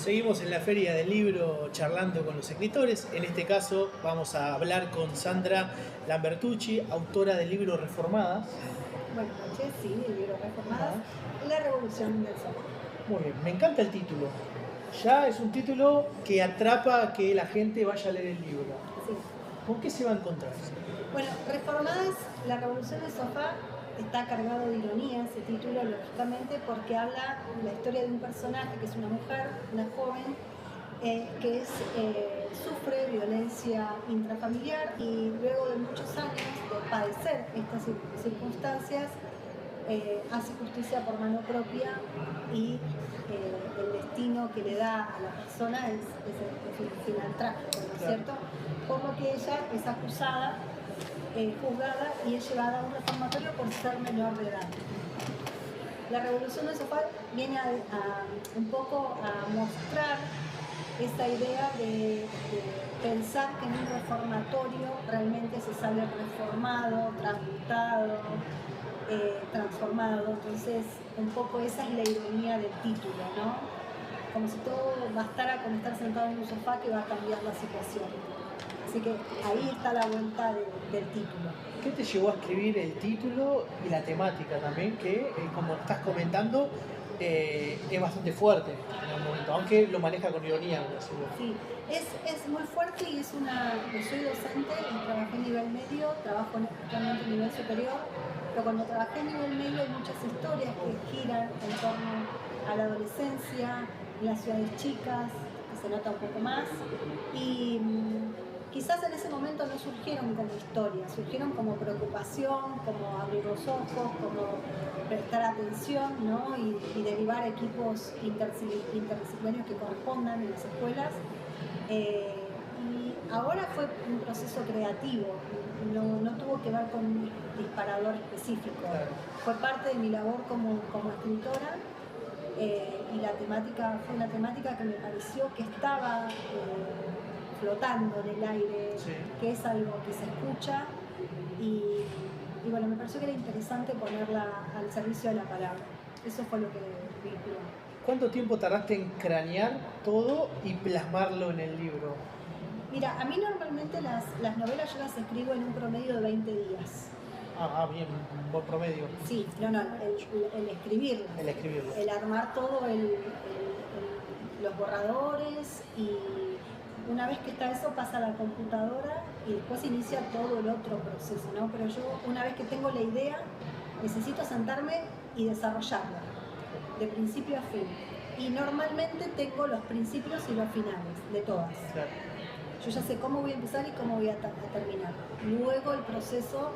Seguimos en la Feria del Libro charlando con los escritores. En este caso vamos a hablar con Sandra Lambertucci, autora del libro Reformadas. Buenas noches, sí, el libro Reformadas, La Revolución del Sol. Muy bien, me encanta el título. Ya es un título que atrapa a que la gente vaya a leer el libro. Sí. ¿Con qué se va a encontrar? Bueno, Reformadas, La Revolución del Sofá, está cargado de ironía ese título, lógicamente, porque habla de la historia de un personaje que es una mujer, una joven, que sufre violencia intrafamiliar y luego de muchos años de padecer estas circunstancias, hace justicia por mano propia y el destino que le da a la persona es el final trágico, ¿no es cierto? Por lo que ella es acusada, juzgada y es llevada a un reformatorio por ser menor de edad. La Revolución del Sofá viene un poco a mostrar esta idea de pensar que en un reformatorio realmente se sale reformado, transmutado, transformado. Entonces, un poco esa es la ironía del título, ¿no? Como si todo bastara con estar sentado en un sofá que va a cambiar la situación. Así que ahí está la vuelta del título. ¿Qué te llevó a escribir el título y la temática también? Que, como estás comentando, es bastante fuerte en el momento, aunque lo maneja con ironía. Sí, es muy fuerte y es yo soy docente y trabajé en nivel medio, trabajo actualmente en nivel superior, pero cuando trabajé en nivel medio hay muchas historias que giran en torno a la adolescencia, en las ciudades chicas, que se nota un poco más, y quizás en ese momento no surgieron como historias, surgieron como preocupación, como abrir los ojos, como prestar atención, ¿no? y derivar equipos interdisciplinarios que correspondan en las escuelas. Y ahora fue un proceso creativo, no tuvo que ver con un disparador específico, fue parte de mi labor como escritora. Y la temática fue una temática que me pareció que estaba flotando en el aire, sí, que es algo que se escucha y bueno, me pareció que era interesante ponerla al servicio de la palabra. Eso fue lo que me inspiró. ¿Cuánto tiempo tardaste en cranear todo y plasmarlo en el libro? Mira, a mí normalmente las novelas yo las escribo en un promedio de 20 días. Ah, bien, un buen promedio. Sí, el escribirlas. El escribirlas. El armar todo, los borradores, y una vez que está eso pasa a la computadora y después inicia todo el otro proceso, ¿no? Pero yo, una vez que tengo la idea, necesito sentarme y desarrollarla, de principio a fin. Y normalmente tengo los principios y los finales de todas. Claro. Yo ya sé cómo voy a empezar y cómo voy a terminar. Luego el proceso,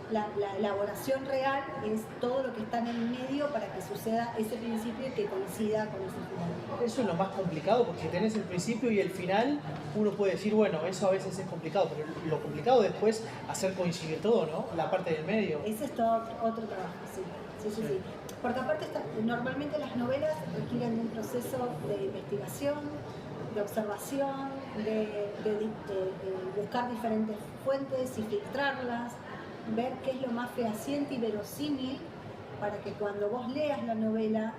la elaboración real es todo lo que está en el medio para que suceda ese principio y que coincida con ese final. Eso es lo más complicado, porque si tenés el principio y el final, uno puede decir, bueno, eso a veces es complicado, pero lo complicado después hacer coincidir todo, ¿no? La parte del medio. Ese es todo otro trabajo, sí. Porque aparte normalmente las novelas requieren de un proceso de investigación, de observación, de buscar diferentes fuentes y filtrarlas, ver qué es lo más fehaciente y verosímil para que cuando vos leas la novela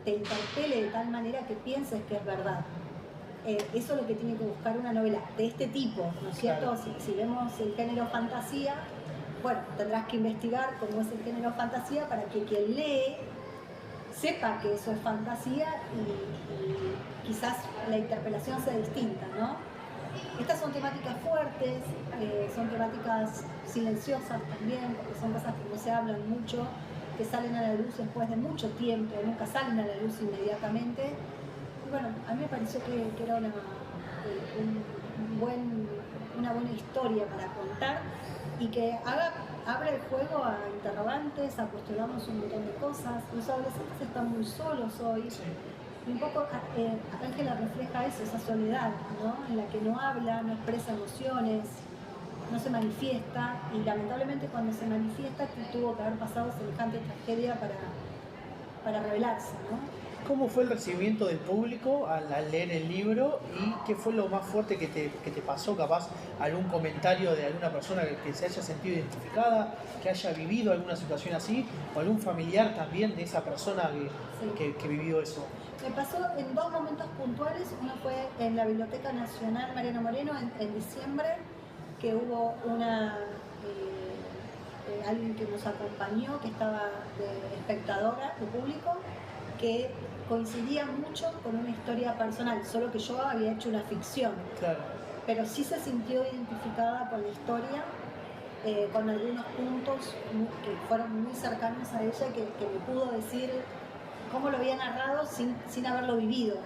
te interpele de tal manera que pienses que es verdad. Eso es lo que tiene que buscar una novela de este tipo, ¿no es cierto? Claro. Si vemos el género fantasía, bueno, tendrás que investigar cómo es el género fantasía para que quien lee sepa que eso es fantasía y quizás la interpelación sea distinta, ¿no? Estas son temáticas fuertes, son temáticas silenciosas también, porque son cosas que no se hablan mucho, que salen a la luz después de mucho tiempo, nunca salen a la luz inmediatamente. Y bueno, a mí me pareció que era una buena historia para contar y que abre el juego a interrogantes, a cuestionarnos un montón de cosas. Los adolescentes están muy solos hoy. Sí. Y un poco Ángela refleja eso, esa soledad, ¿no? En la que no habla, no expresa emociones, no se manifiesta, y lamentablemente cuando se manifiesta tuvo que haber pasado semejante tragedia para revelarse, ¿no? ¿Cómo fue el recibimiento del público al leer el libro y qué fue lo más fuerte que te pasó? Capaz algún comentario de alguna persona que se haya sentido identificada, que haya vivido alguna situación así, o algún familiar también de esa persona que vivió eso. Me pasó en dos momentos puntuales. Uno fue en la Biblioteca Nacional Mariano Moreno en diciembre, que hubo alguien que nos acompañó, que estaba de espectadora, de público, que coincidía mucho con una historia personal, solo que yo había hecho una ficción. Claro. Pero sí se sintió identificada con la historia, con algunos puntos que fueron muy cercanos a ella, que me pudo decir cómo lo había narrado sin haberlo vivido.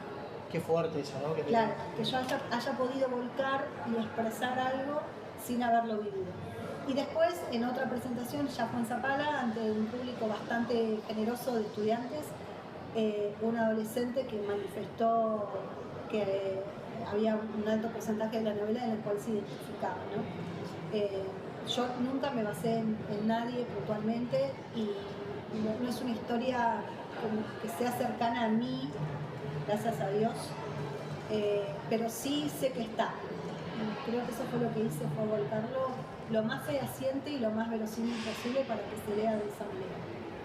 Qué fuerte eso, ¿no? Claro, que yo haya podido volcar y expresar algo sin haberlo vivido. Y después, en otra presentación, ya fue en Zapala, ante un público bastante generoso de estudiantes, un adolescente que manifestó que había un alto porcentaje de la novela en el cual se identificaba, ¿no? Yo nunca me basé en nadie puntualmente y no es una historia que sea cercana a mí, gracias a Dios, pero sí sé que está. Creo que eso fue lo que hice, fue volcarlo lo más fehaciente y lo más verosímil posible para que se lea de esa manera.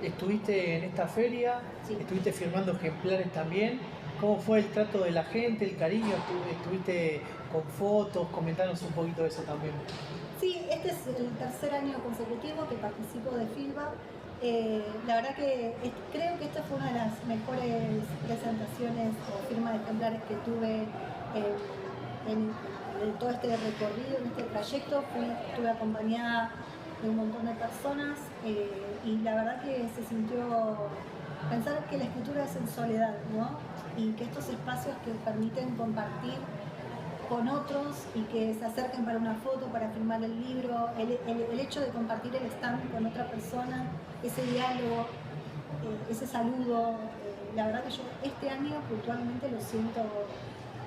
Estuviste en esta feria, sí. Estuviste firmando ejemplares también. ¿Cómo fue el trato de la gente, el cariño? ¿Estuviste con fotos? Comentanos un poquito de eso también. Sí, este es el tercer año consecutivo que participo de FILBA. La verdad que creo que esta fue una de las mejores presentaciones o firmas de ejemplares que tuve en todo este recorrido, en este trayecto. Estuve acompañada de un montón de personas y la verdad que se sintió pensar que la escritura es en soledad, ¿no? Y que estos espacios que permiten compartir con otros y que se acerquen para una foto, para firmar el libro, el hecho de compartir el stand con otra persona, ese diálogo, ese saludo, la verdad que yo este año puntualmente lo siento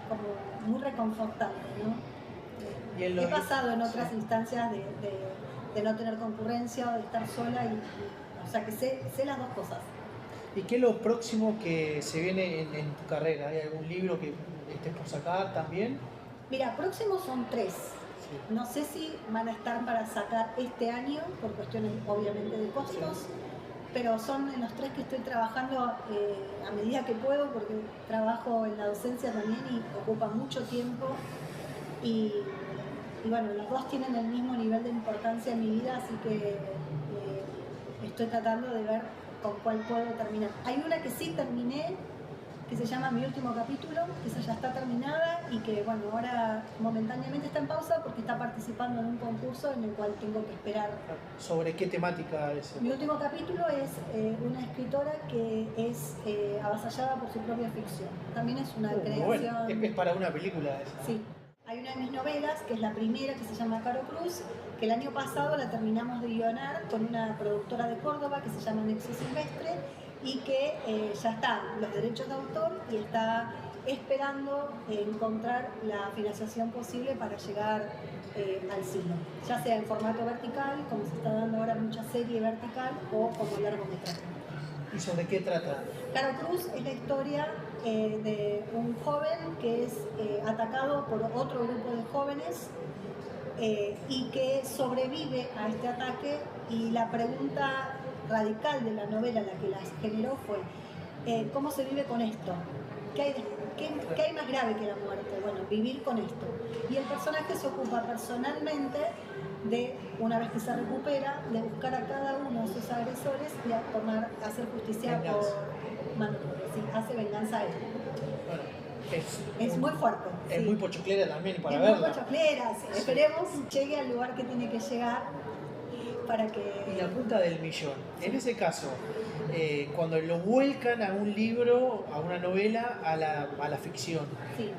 como muy reconfortante, ¿no? He pasado en otras instancias de no tener concurrencia o de estar sola, o sea que sé las dos cosas. ¿Y qué es lo próximo que se viene en tu carrera? ¿Hay algún libro que estés por sacar también? Mira, próximos son 3. Sí. No sé si van a estar para sacar este año, por cuestiones obviamente de costos, sí. Pero son en los 3 que estoy trabajando a medida que puedo, porque trabajo en la docencia también y ocupa mucho tiempo. Y bueno, los 2 tienen el mismo nivel de importancia en mi vida, así que estoy tratando de ver con cuál puedo terminar. Hay una que sí terminé, que se llama Mi último capítulo, que esa ya está terminada y que bueno, ahora momentáneamente está en pausa porque está participando en un concurso en el cual tengo que esperar. ¿Sobre qué temática es? Mi último capítulo es una escritora que es avasallada por su propia ficción. También es una creación... Bueno, es para una película esa. Sí. Hay una de mis novelas, que es la primera, que se llama Caro Cruz, que el año pasado la terminamos de guionar con una productora de Córdoba que se llama Nexo Silvestre y que ya está los derechos de autor y está esperando encontrar la financiación posible para llegar al cine, ya sea en formato vertical, como se está dando ahora mucha serie vertical, o como largometraje. ¿Y sobre qué trata? Caro Cruz es la historia de un joven que es atacado por otro grupo de jóvenes y que sobrevive a este ataque, y la pregunta radical de la novela, la que las generó, fue ¿cómo se vive con esto? ¿Qué hay más grave que la muerte? Bueno, vivir con esto. Y el personaje se ocupa personalmente de, una vez que se recupera, de buscar a cada uno de sus agresores y hacer justicia por Manolo. Sí, hace venganza a él. Bueno, es muy fuerte. Es sí. Muy pochoclera también para verla. Es muy pochoclera, sí. Esperemos llegue al lugar que tiene que llegar para que... Y la punta del millón. Sí. En ese caso, cuando lo vuelcan a un libro, a una novela, a la ficción, sí.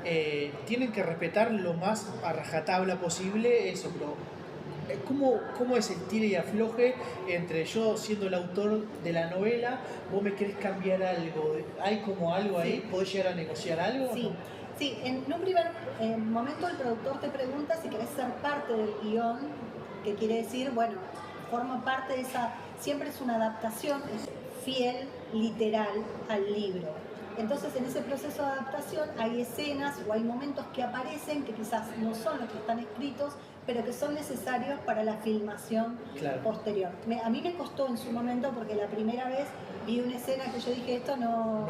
Tienen que respetar lo más a rajatabla posible eso, pero ¿cómo es el tire y afloje entre yo siendo el autor de la novela, vos me querés cambiar algo? ¿Hay como algo ahí? Sí. ¿Podés llegar a negociar algo? Sí, ¿no? Sí, en un primer momento el productor te pregunta si querés ser parte del guión, que quiere decir, bueno, forma parte de esa, siempre es una adaptación, es fiel, literal al libro. Entonces, en ese proceso de adaptación hay escenas o hay momentos que aparecen que quizás no son los que están escritos, pero que son necesarios para la filmación posterior. A mí me costó en su momento porque la primera vez vi una escena que yo dije, esto no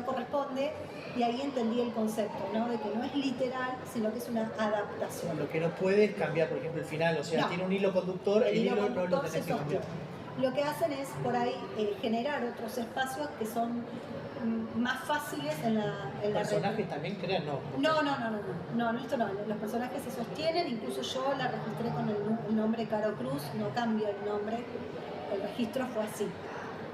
corresponde, y ahí entendí el concepto, ¿no? De que no es literal, sino que es una adaptación. Lo que no puede es cambiar, por ejemplo, el final, o sea, tiene un hilo conductor, el hilo no lo tenés que cambiar. Lo que hacen es por ahí generar otros espacios que son más fáciles en la ¿Los personajes también crean? No, esto no. Los personajes se sostienen, incluso yo la registré con el nombre Caro Cruz, no cambio el nombre, el registro fue así.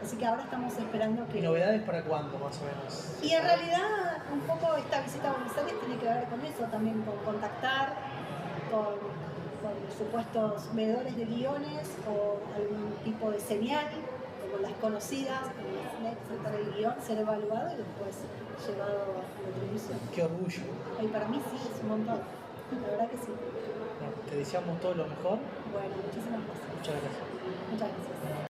Así que ahora estamos esperando que... ¿Y novedades para cuándo, más o menos? Y en realidad, un poco esta visita a Buenos Aires tiene que ver con eso, también con contactar con supuestos veedores de guiones o algún tipo de señal, como las conocidas, como presentar el guión, ser evaluado y después llevado a la televisión. ¡Qué orgullo! Y para mí sí, es un montón. La verdad que sí. Bueno, te deseamos todo lo mejor. Bueno, muchísimas gracias. Muchas gracias. Muchas gracias.